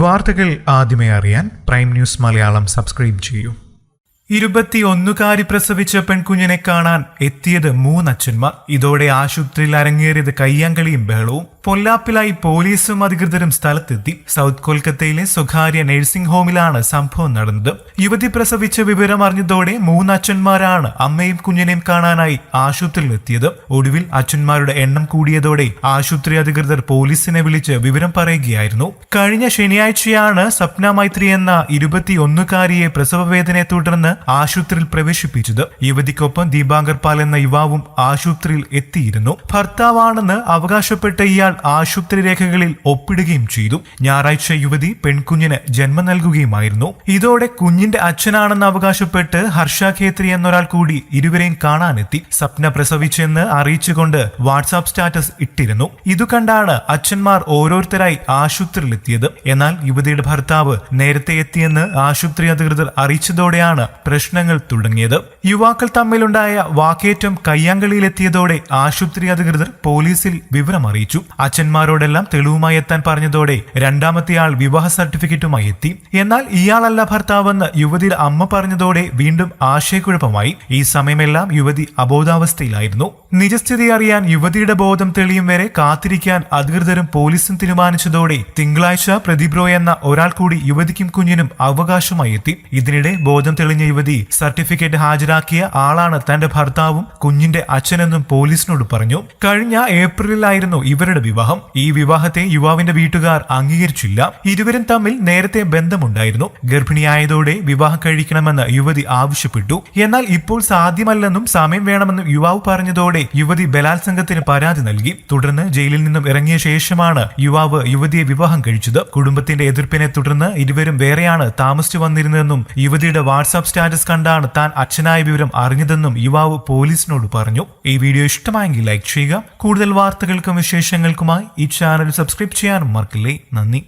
വാർത്തകൾ ആദ്യമേ അറിയാൻ പ്രൈം ന്യൂസ് മലയാളം സബ്സ്ക്രൈബ് ചെയ്യൂ. 21-കാരി പ്രസവിച്ച പെൺകുഞ്ഞിനെ കാണാൻ എത്തിയത് 3 അച്ഛന്മാർ. ഇതോടെ ആശുപത്രിയിൽ അരങ്ങേറിയത് കയ്യാങ്കളിയും ബഹളവും. പൊല്ലാപ്പിലായി പോലീസും അധികൃതരും സ്ഥലത്തെത്തി. സൗത്ത് കൊൽക്കത്തയിലെ സ്വകാര്യ നഴ്സിംഗ് ഹോമിലാണ് സംഭവം നടന്നത്. യുവതി പ്രസവിച്ച വിവരം അറിഞ്ഞതോടെ 3 അച്ഛന്മാരാണ് അമ്മയും കുഞ്ഞിനെയും കാണാനായി ആശുപത്രിയിൽ എത്തിയത്. ഒടുവിൽ അച്ഛന്മാരുടെ എണ്ണം കൂടിയതോടെ ആശുപത്രി അധികൃതർ പോലീസിനെ വിളിച്ച് വിവരം പറയുകയായിരുന്നു. കഴിഞ്ഞ ശനിയാഴ്ചയാണ് സപ്ന മൈത്രി എന്ന 21-കാരിയെ പ്രസവവേദനയെ തുടർന്ന് ആശുപത്രിയിൽ പ്രവേശിപ്പിച്ചത്. യുവതിക്കൊപ്പം ദീപാങ്കർ പാൽ എന്ന യുവാവും ആശുപത്രിയിൽ എത്തിയിരുന്നു. ഭർത്താവാണെന്ന് അവകാശപ്പെട്ട ഇയാൾ ആശുപത്രി രേഖകളിൽ ഒപ്പിടുകയും ചെയ്തു. ഞായറാഴ്ച യുവതി പെൺകുഞ്ഞിന് ജന്മം നൽകുകയുമായിരുന്നു. ഇതോടെ കുഞ്ഞിന്റെ അച്ഛനാണെന്ന് അവകാശപ്പെട്ട് ഹർഷ ഖേത്രി എന്നൊരാൾ കൂടി ഇരുവരെയും കാണാനെത്തി. സപ്ന പ്രസവിച്ചെന്ന് അറിയിച്ചുകൊണ്ട് വാട്സാപ്പ് സ്റ്റാറ്റസ് ഇട്ടിരുന്നു. ഇതു കണ്ടാണ് അച്ഛന്മാർ ഓരോരുത്തരായി ആശുപത്രിയിലെത്തിയത്. എന്നാൽ യുവതിയുടെ ഭർത്താവ് നേരത്തെ എത്തിയെന്ന് ആശുപത്രി അധികൃതർ അറിയിച്ചതോടെയാണ് പ്രശ്നങ്ങൾ തുടങ്ങിയത്. യുവാക്കൾ തമ്മിലുണ്ടായ വാക്കേറ്റം കയ്യാങ്കളിയിലെത്തിയതോടെ ആശുപത്രി അധികൃതർ പോലീസിൽ വിവരം അറിയിച്ചു. അച്ഛന്മാരോടെല്ലാം തെളിവുമായി എത്താൻ പറഞ്ഞതോടെ രണ്ടാമത്തെയാൾ വിവാഹ സർട്ടിഫിക്കറ്റുമായി എത്തി. എന്നാൽ ഇയാളല്ല ഭർത്താവെന്ന് യുവതിയുടെ അമ്മ പറഞ്ഞതോടെ വീണ്ടും ആശയക്കുഴപ്പമായി. ഈ സമയമെല്ലാം യുവതി അബോധാവസ്ഥയിലായിരുന്നു. നിജസ്ഥിതി അറിയാൻ യുവതിയുടെ ബോധം തെളിയും വരെ കാത്തിരിക്കാൻ അധികൃതരും പോലീസും തീരുമാനിച്ചതോടെ തിങ്കളാഴ്ച പ്രതിബ്രോ എന്ന ഒരാൾ കൂടി യുവതിക്കും കുഞ്ഞിനും അവകാശമായി എത്തി. ഇതിനിടെ ബോധം തെളിഞ്ഞ യുവതി സർട്ടിഫിക്കറ്റ് ഹാജരാക്കിയ ആളാണ് തന്റെ ഭർത്താവും കുഞ്ഞിന്റെ അച്ഛനെന്നും പോലീസിനോട് പറഞ്ഞു. കഴിഞ്ഞ ഏപ്രിലിലായിരുന്നു ഇവരുടെ വിവാഹം. ഈ വിവാഹത്തെ യുവാവിന്റെ വീട്ടുകാർ അംഗീകരിച്ചില്ല. ഇരുവരും തമ്മിൽ നേരത്തെ ബന്ധമുണ്ടായിരുന്നു. ഗർഭിണിയായതോടെ വിവാഹം കഴിക്കണമെന്ന് യുവതി ആവശ്യപ്പെട്ടു. എന്നാൽ ഇപ്പോൾ സാധ്യമല്ലെന്നും സമയം വേണമെന്നും യുവാവ് പറഞ്ഞതോടെ യുവതി ബലാത്സംഗത്തിന് പരാതി നൽകി. തുടർന്ന് ജയിലിൽ നിന്നും ഇറങ്ങിയ ശേഷമാണ് യുവാവ് യുവതിയെ വിവാഹം കഴിച്ചത്. കുടുംബത്തിന്റെ എതിർപ്പിനെ തുടർന്ന് ഇരുവരും വേറെയാണ് താമസിച്ചു വന്നിരുന്നതെന്നും യുവതിയുടെ വാട്സാപ്പ് സ്റ്റാറ്റസ് കണ്ടാണ് താൻ അച്ഛനായ വിവരം അറിഞ്ഞതെന്നും യുവാവ് പോലീസിനോട് പറഞ്ഞു. ഈ വീഡിയോ ഇഷ്ടമായെങ്കിൽ ലൈക്ക് ചെയ്യുക. കൂടുതൽ വാർത്തകൾക്കും വിശേഷങ്ങൾക്കുമായി ഈ ചാനൽ സബ്സ്ക്രൈബ് ചെയ്യാനും മറക്കില്ലേ. നന്ദി.